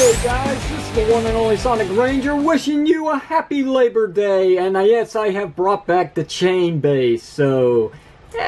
Hey guys, this is the one and only Sonic Ranger wishing you a happy Labor Day. And yes, I have brought back the chain base, so hey,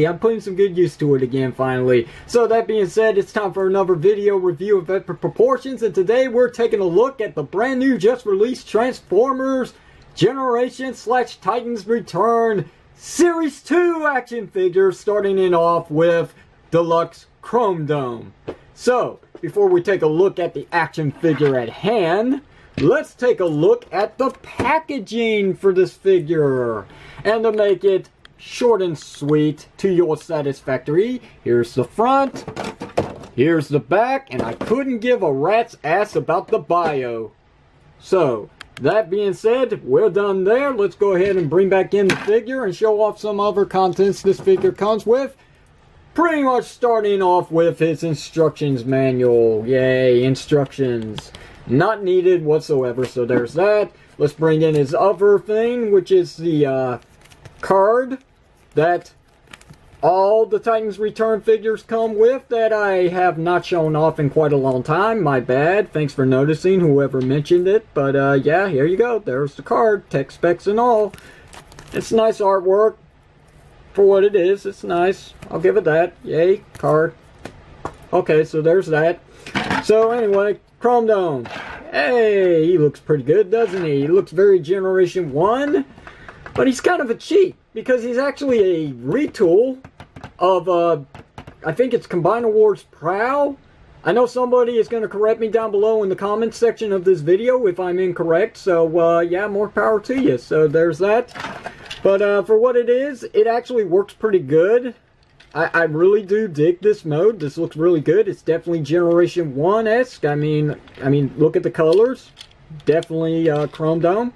I'm putting some good use to it again finally. So that being said, it's time for another video review of Epic Proportions, and today we're taking a look at the brand new just released Transformers Generation / Titans Return Series 2 action figures, starting it off with Deluxe Chromedome. So, before we take a look at the action figure at hand, let's take a look at the packaging for this figure. And to make it short and sweet to your satisfactory, here's the front, here's the back, and I couldn't give a rat's ass about the bio. So, that being said, we're done there. Let's go ahead and bring back in the figure and show off some other contents this figure comes with. Pretty much starting off with his instructions manual. Yay, instructions. Not needed whatsoever, so there's that. Let's bring in his other thing, which is the card that all the Titans Return figures come with that I have not shown off in quite a long time. My bad. Thanks for noticing, whoever mentioned it. But yeah, here you go. There's the card, tech specs and all. It's nice artwork. For what it is, it's nice. I'll give it that. Yay, card. Okay, so there's that. So anyway, Chromedome. Hey, he looks pretty good, doesn't he? He looks very Generation 1, but he's kind of a cheat because he's actually a retool of, I think it's Combiner Wars Prowl. I know somebody is going to correct me down below in the comments section of this video if I'm incorrect, so yeah, more power to you. So there's that. But for what it is, it actually works pretty good. I really do dig this mode. This looks really good. It's definitely Generation 1-esque. I mean, look at the colors. Definitely Chromedome.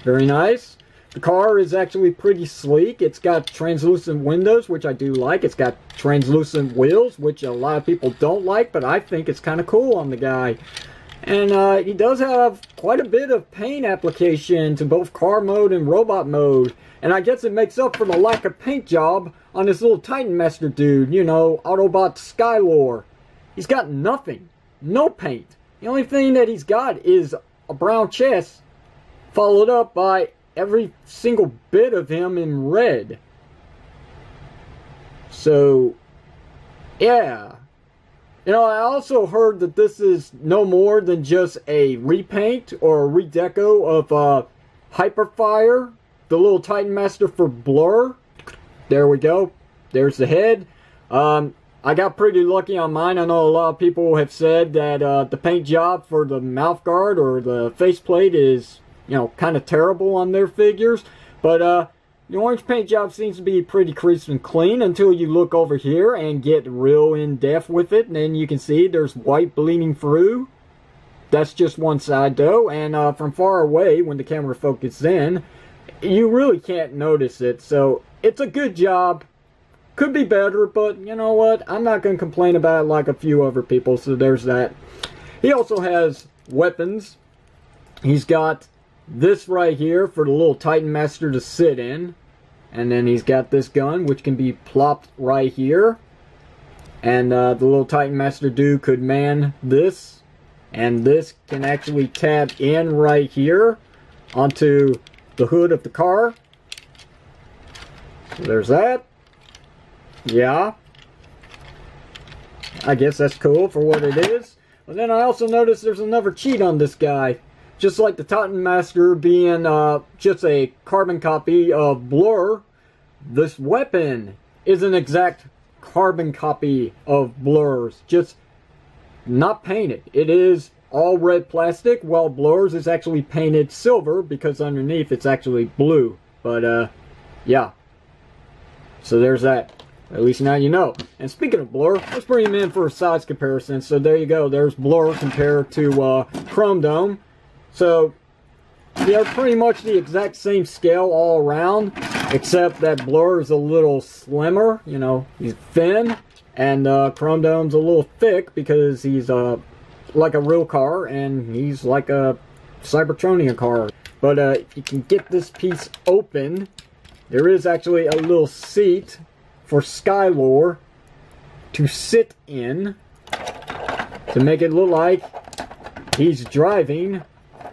Very nice. The car is actually pretty sleek. It's got translucent windows, which I do like. It's got translucent wheels, which a lot of people don't like, but I think it's kind of cool on the guy. And he does have quite a bit of paint application to both car mode and robot mode. And I guess it makes up for the lack of paint job on this little Titan Master dude, you know, Autobot Stylor. He's got nothing. No paint. The only thing that he's got is a brown chest, followed up by every single bit of him in red. So, yeah. You know, I also heard that this is no more than just a repaint or a redeco of Hyperfire, the little Titan Master for Blur. There we go. There's the head. I got pretty lucky on mine. I know a lot of people have said that the paint job for the mouth guard or the faceplate is, you know, kind of terrible on their figures. But the orange paint job seems to be pretty crisp and clean until you look over here and get real in depth with it. And then you can see there's white bleeding through. That's just one side though. And from far away, when the camera focuses in, you really can't notice it. So it's a good job. Could be better, but you know what? I'm not going to complain about it like a few other people. So there's that. He also has weapons. He's got this right here for the little Titan Master to sit in. And then he's got this gun, which can be plopped right here. And the little Titan Master dude could man this. And this can actually tab in right here onto the hood of the car. So there's that. Yeah. I guess that's cool for what it is. But then I also noticed there's another cheat on this guy. Just like the Titan Master being just a carbon copy of Blur, this weapon is an exact carbon copy of Blur's, just not painted. It is all red plastic, while Blur's is actually painted silver because underneath it's actually blue. But yeah, so there's that. At least now you know. And speaking of Blur, let's bring him in for a size comparison. So there you go. There's Blur compared to Chromedome. So they're pretty much the exact same scale all around, except that Blur is a little slimmer. You know, he's thin, and Chromedome's a little thick because he's like a real car, and he's like a Cybertronian car. But if you can get this piece open, there is actually a little seat for Stylor. to sit in to make it look like he's driving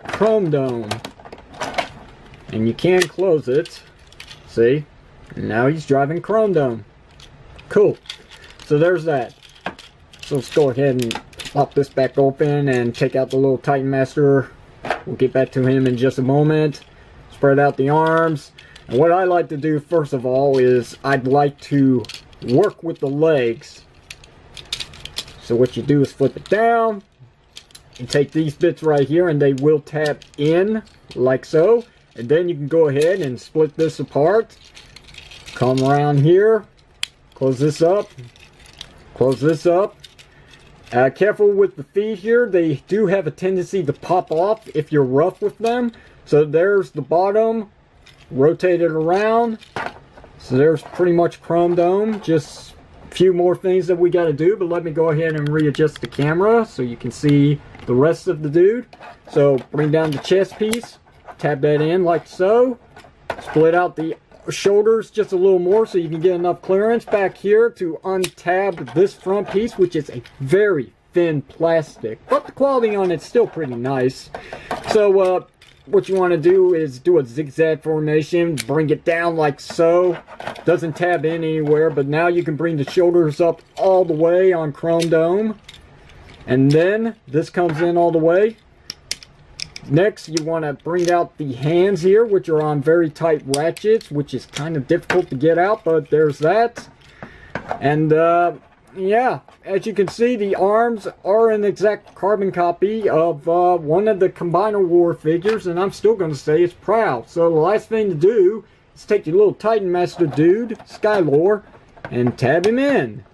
Chromedome. And you can close it. See? And now he's driving Chromedome. Cool. So there's that. So let's go ahead and pop this back open and take out the little Titan Master. We'll get back to him in just a moment. Spread out the arms. And what I like to do first of all is I'd like to work with the legs. So what you do is flip it down. You take these bits right here and they will tap in like so. And then you can go ahead and split this apart. Come around here. Close this up. Close this up. Careful with the feet here. They do have a tendency to pop off if you're rough with them. So there's the bottom. Rotate it around. So there's pretty much Chromedome. Just a few more things that we got to do. But let me go ahead and readjust the camera so you can see the rest of the dude. So bring down the chest piece. Tap that in like so. Split out the shoulders just a little more so you can get enough clearance back here to untab this front piece, which is a very thin plastic, but the quality on it's still pretty nice. So what you want to do is do a zigzag formation, bring it down like so. Doesn't tab in anywhere, but now you can bring the shoulders up all the way on Chromedome, and then this comes in all the way. Next, you want to bring out the hands here, which are on very tight ratchets, which is kind of difficult to get out, but there's that. And yeah, as you can see, the arms are an exact carbon copy of one of the Combiner War figures, and I'm still going to say it's proud. So the last thing to do is take your little Titan Master dude, Stylor, and tab him in.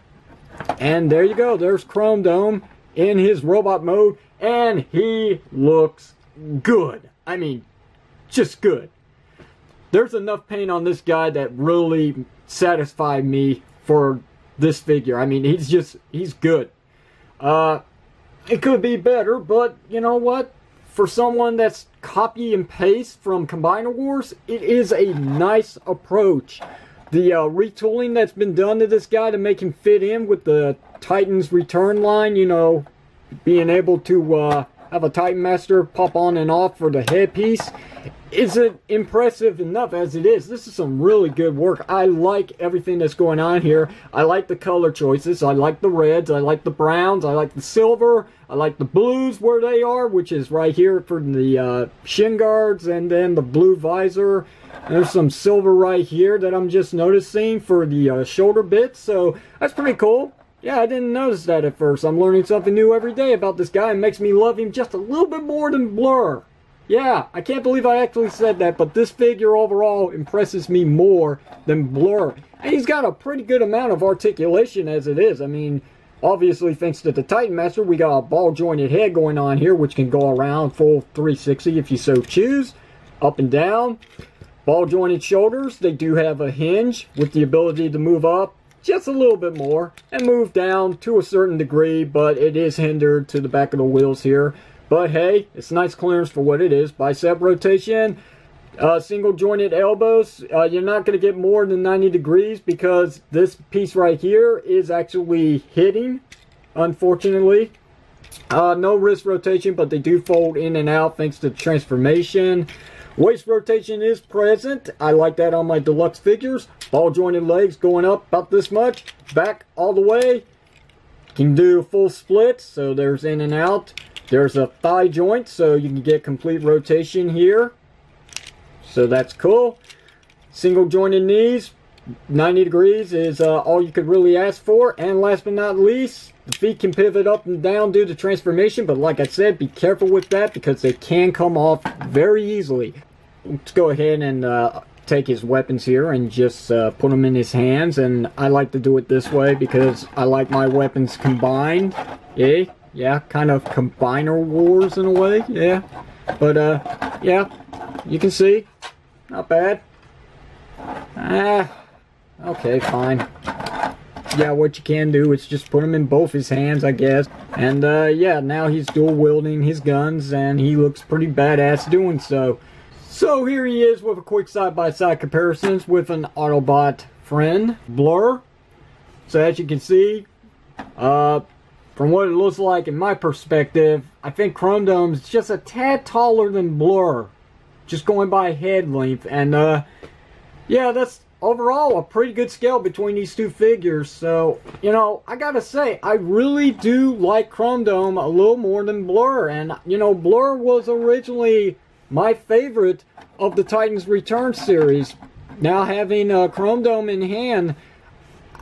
And there you go, there's Chromedome in his robot mode, and he looks good. I mean, just good. There's enough paint on this guy that really satisfied me for this figure. I mean, he's good. It could be better, but you know what? For someone that's copy and paste from Combiner Wars, it is a nice approach. The retooling that's been done to this guy to make him fit in with the Titan's return line, you know, being able to have a Titan Master pop on and off for the headpiece isn't impressive enough as it is. This is some really good work. I like everything that's going on here. I like the color choices. I like the reds. I like the browns. I like the silver. I like the blues where they are, which is right here for the shin guards, and then the blue visor. There's some silver right here that I'm just noticing for the shoulder bits, so that's pretty cool. Yeah, I didn't notice that at first. I'm learning something new every day about this guy. It makes me love him just a little bit more than Blur. Yeah, I can't believe I actually said that, but this figure overall impresses me more than Blur. And he's got a pretty good amount of articulation as it is. I mean, obviously thanks to the Titan Master, we got a ball jointed head going on here, which can go around full 360 if you so choose. Up and down. Ball jointed shoulders. They do have a hinge with the ability to move up just a little bit more and move down to a certain degree, but it is hindered to the back of the wheels here. But hey, it's nice clearance for what it is. Bicep rotation, single jointed elbows. You're not going to get more than 90 degrees because this piece right here is actually hitting, unfortunately. No wrist rotation, but they do fold in and out thanks to the transformation. Waist rotation is present. I like that on my deluxe figures. Ball jointed legs going up about this much. Back all the way. Can do full splits, so there's in and out. There's a thigh joint, so you can get complete rotation here. So that's cool. Single jointed knees. 90 degrees is all you could really ask for. And last but not least, the feet can pivot up and down due to transformation, but like I said, be careful with that because they can come off very easily. Let's go ahead and take his weapons here and just put them in his hands, and I like to do it this way because I like my weapons combined. Yeah, kind of Combiner Wars in a way, yeah. But yeah, you can see, not bad. Okay, fine. Yeah, what you can do is just put him in both his hands, I guess. And yeah, now he's dual wielding his guns, and he looks pretty badass doing so. So here he is with a quick side-by-side comparisons with an Autobot friend, Blur. So as you can see, From what it looks like in my perspective, I think Chromedome is just a tad taller than Blur. Just going by head length. And, yeah, that's overall a pretty good scale between these two figures. So, you know, I gotta say, I really do like Chromedome a little more than Blur. And, you know, Blur was originally my favorite of the Titans Return series. Now having Chromedome in hand,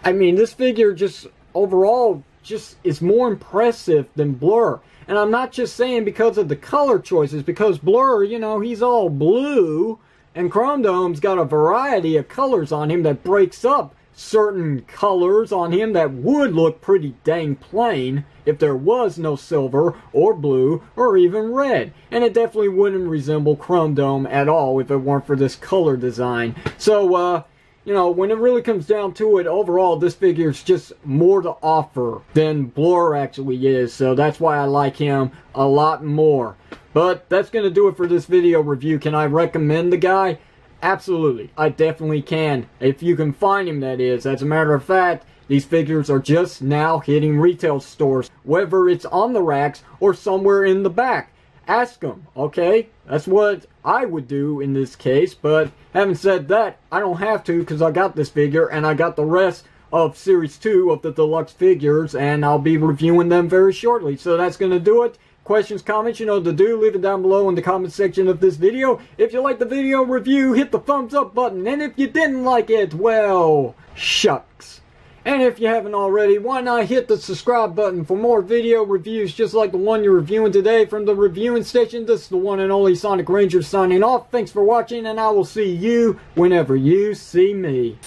I mean, this figure just overall just is more impressive than Blur. And I'm not just saying because of the color choices, because Blur, you know, he's all blue, and Chromedome's got a variety of colors on him that breaks up certain colors on him that would look pretty dang plain if there was no silver or blue or even red. And it definitely wouldn't resemble Chromedome at all if it weren't for this color design. So, you know, when it really comes down to it, overall, this figure is just more to offer than Blur actually is. So that's why I like him a lot more. But that's going to do it for this video review. Can I recommend the guy? Absolutely. I definitely can. If you can find him, that is. As a matter of fact, these figures are just now hitting retail stores. Whether it's on the racks or somewhere in the back. Ask them, okay? That's what I would do in this case, but having said that, I don't have to because I got this figure and I got the rest of Series 2 of the Deluxe figures, and I'll be reviewing them very shortly. So that's going to do it. Questions, comments, you know what to do. Leave it down below in the comment section of this video. If you like the video review, hit the thumbs up button, and if you didn't like it, well, shucks. And if you haven't already, why not hit the subscribe button for more video reviews just like the one you're reviewing today from the reviewing station. This is the one and only Sonic Ranger signing off. Thanks for watching, and I will see you whenever you see me.